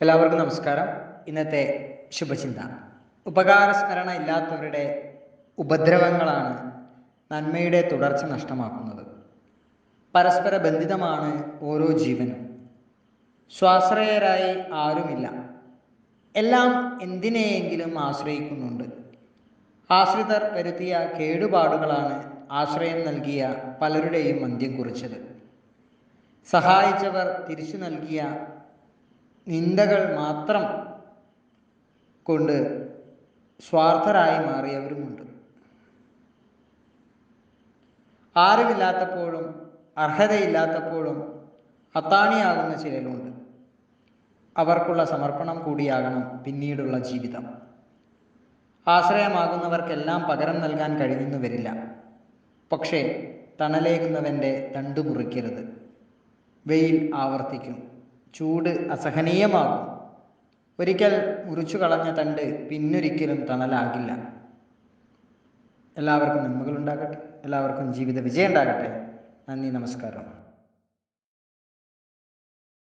എല്ലാവർക്കും നമസ്കാരം. ഇന്നത്തെ ശുഭചിന്ത: ഉപകാരസ്മരണ ഇല്ലാത്തവരുടെ ഉപദ്രവങ്ങളാണ് നന്മയുടെ തുടർച്ച നഷ്ടമാക്കുന്നത്. പരസ്പര ബന്ധിതമാണ് ഓരോ ജീവനും. സ്വാശ്രയരായി ആരുമില്ല. എല്ലാം എന്തിനെയെങ്കിലും ആശ്രയിക്കുന്നുണ്ട്. ആശ്രിതർ വരുത്തിയ കേടുപാടുകളാണ് ആശ്രയം നൽകിയ പലരുടെയും അന്ത്യം കുറിച്ചത്. സഹായിച്ചവർ തിരിച്ചു നൽകിയ നിന്ദകൾ മാത്രം കൊണ്ട് സ്വാർത്ഥരായി മാറിയവരുമുണ്ട്. ആരുമില്ലാത്തപ്പോഴും അർഹതയില്ലാത്തപ്പോഴും അത്താണിയാകുന്ന ചിലരുണ്ട്. അവർക്കുള്ള സമർപ്പണം കൂടിയാകണം പിന്നീടുള്ള ജീവിതം. ആശ്രയമാകുന്നവർക്കെല്ലാം പകരം നൽകാൻ കഴിഞ്ഞെന്നു വരില്ല. പക്ഷേ തണലേകുന്നവൻ്റെ തണ്ടു മുറിക്കരുത്. വെയിൽ ആവർത്തിക്കും, ചൂട് അസഹനീയമാകും. ഒരിക്കൽ മുറിച്ചു കളഞ്ഞ തണ്ട് പിന്നൊരിക്കലും തണലാകില്ല. എല്ലാവർക്കും നന്മകളുണ്ടാകട്ടെ. എല്ലാവർക്കും ജീവിത വിജയം ഉണ്ടാകട്ടെ. നന്ദി, നമസ്കാരം.